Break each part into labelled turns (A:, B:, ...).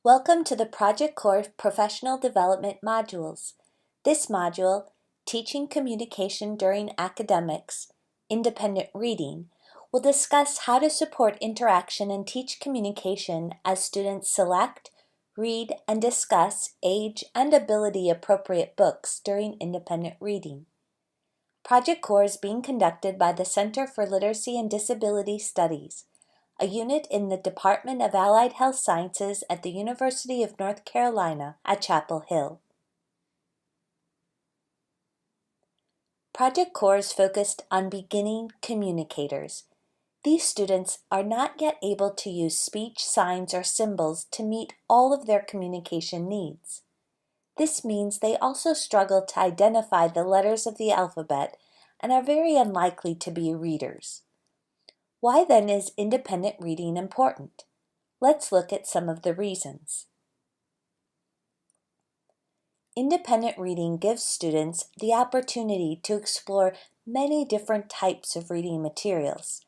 A: Welcome to the Project Core Professional Development modules. This module, Teaching Communication During Academics, Independent Reading, will discuss how to support interaction and teach communication as students select, read, and discuss age and ability appropriate books during independent reading. Project Core is being conducted by the Center for Literacy and Disability Studies, a unit in the Department of Allied Health Sciences at the University of North Carolina at Chapel Hill. Project Core is focused on beginning communicators. These students are not yet able to use speech, signs, or symbols to meet all of their communication needs. This means they also struggle to identify the letters of the alphabet and are very unlikely to be readers. Why then is independent reading important? Let's look at some of the reasons. Independent reading gives students the opportunity to explore many different types of reading materials.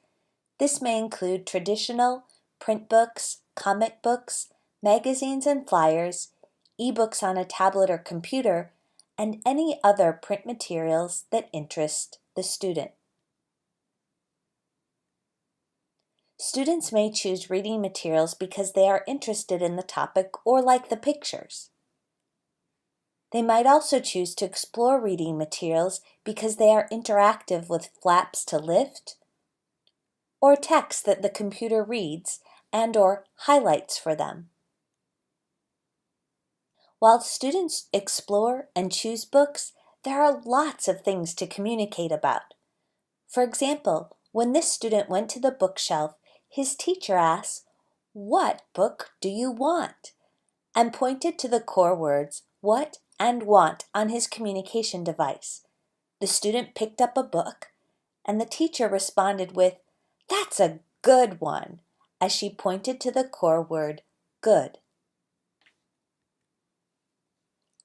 A: This may include traditional, print books, comic books, magazines and flyers, ebooks on a tablet or computer, and any other print materials that interest the student. Students may choose reading materials because they are interested in the topic or like the pictures. They might also choose to explore reading materials because they are interactive with flaps to lift, or text that the computer reads and/or highlights for them. While students explore and choose books, there are lots of things to communicate about. For example, when this student went to the bookshelf, his teacher asked, "What book do you want?" and pointed to the core words, what and want, on his communication device. The student picked up a book, and the teacher responded with, "That's a good one," as she pointed to the core word, good.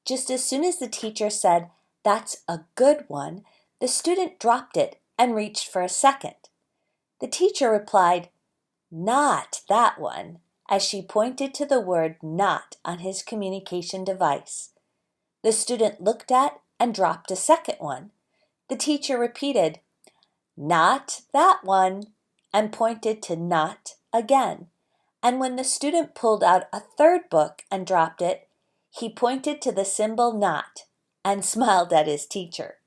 A: Just as soon as the teacher said, "That's a good one," the student dropped it and reached for a second. The teacher replied, "Not that one," as she pointed to the word not on his communication device. The student looked at and dropped a second one. The teacher repeated, "Not that one," and pointed to not again. And when the student pulled out a third book and dropped it, he pointed to the symbol not and smiled at his teacher.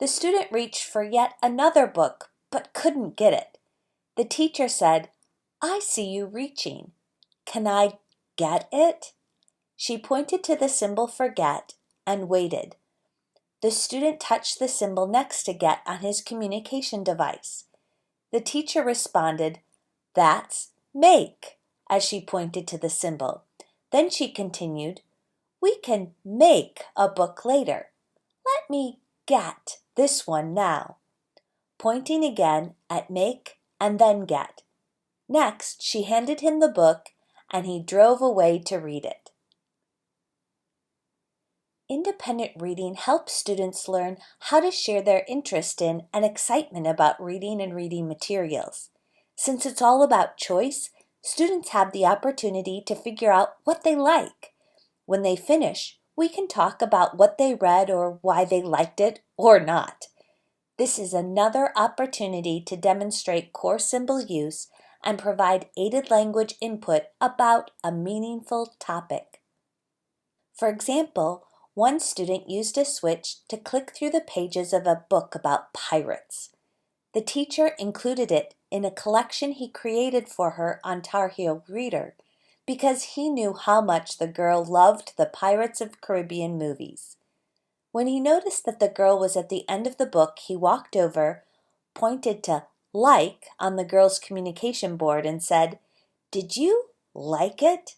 A: The student reached for yet another book but couldn't get it. The teacher said, "I see you reaching. Can I get it?" She pointed to the symbol for get and waited. The student touched the symbol next to get on his communication device. The teacher responded, "That's make," as she pointed to the symbol. Then she continued, "We can make a book later. Let me get this one now," pointing again at make and then get. Next, she handed him the book, and he drove away to read it. Independent reading helps students learn how to share their interest in and excitement about reading and reading materials. Since it's all about choice, students have the opportunity to figure out what they like. When they finish, we can talk about what they read or why they liked it or not. This is another opportunity to demonstrate core symbol use and provide aided language input about a meaningful topic. For example, one student used a switch to click through the pages of a book about pirates. The teacher included it in a collection he created for her on Tar Heel Reader because he knew how much the girl loved the Pirates of the Caribbean movies. When he noticed that the girl was at the end of the book, he walked over, pointed to like on the girl's communication board and said, "Did you like it?"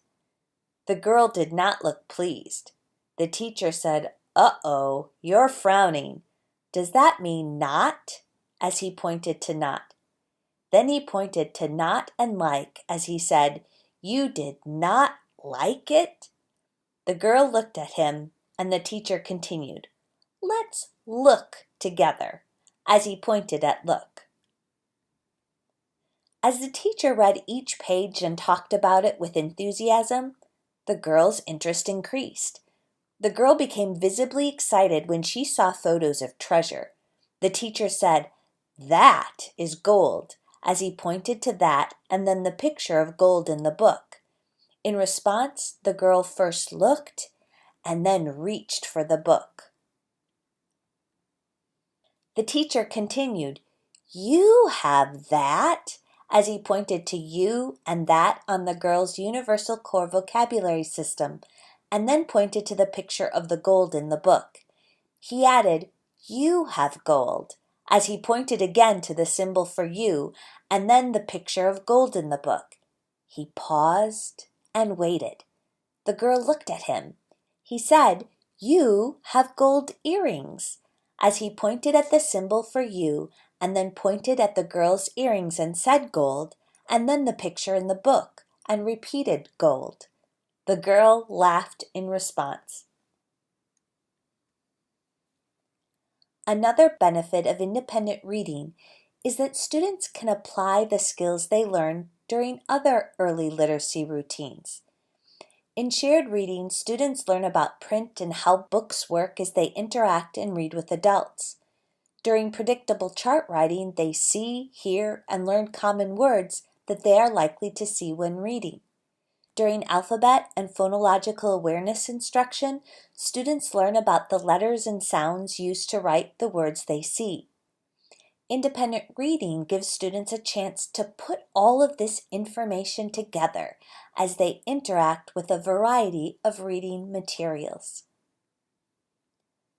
A: The girl did not look pleased. The teacher said, "Uh-oh, you're frowning. Does that mean not?" as he pointed to not. Then he pointed to not and like as he said, "You did not like it?" The girl looked at him and the teacher continued, "Let's look together," as he pointed at look. As the teacher read each page and talked about it with enthusiasm, the girl's interest increased. The girl became visibly excited when she saw photos of treasure. The teacher said, "That is gold," as he pointed to that and then the picture of gold in the book. In response, the girl first looked and then reached for the book. The teacher continued, "You have that," as he pointed to you and that on the girl's universal core vocabulary system, and then pointed to the picture of the gold in the book. He added, "You have gold," as he pointed again to the symbol for you and then the picture of gold in the book. He paused and waited. The girl looked at him. He said, "You have gold earrings," as he pointed at the symbol for you and then pointed at the girl's earrings and said gold, and then the picture in the book and repeated gold. The girl laughed in response. Another benefit of independent reading is that students can apply the skills they learn during other early literacy routines. In shared reading, students learn about print and how books work as they interact and read with adults. During predictable chart writing, they see, hear, and learn common words that they are likely to see when reading. During alphabet and phonological awareness instruction, students learn about the letters and sounds used to write the words they see. Independent reading gives students a chance to put all of this information together as they interact with a variety of reading materials.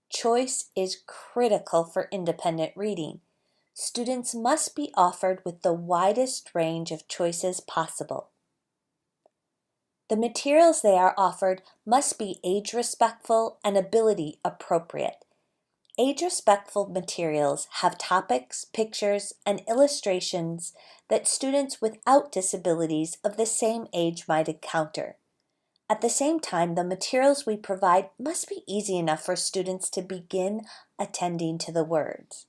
A: Choice is critical for independent reading. Students must be offered with the widest range of choices possible. The materials they are offered must be age-respectful and ability-appropriate. Age-respectful materials have topics, pictures, and illustrations that students without disabilities of the same age might encounter. At the same time, the materials we provide must be easy enough for students to begin attending to the words.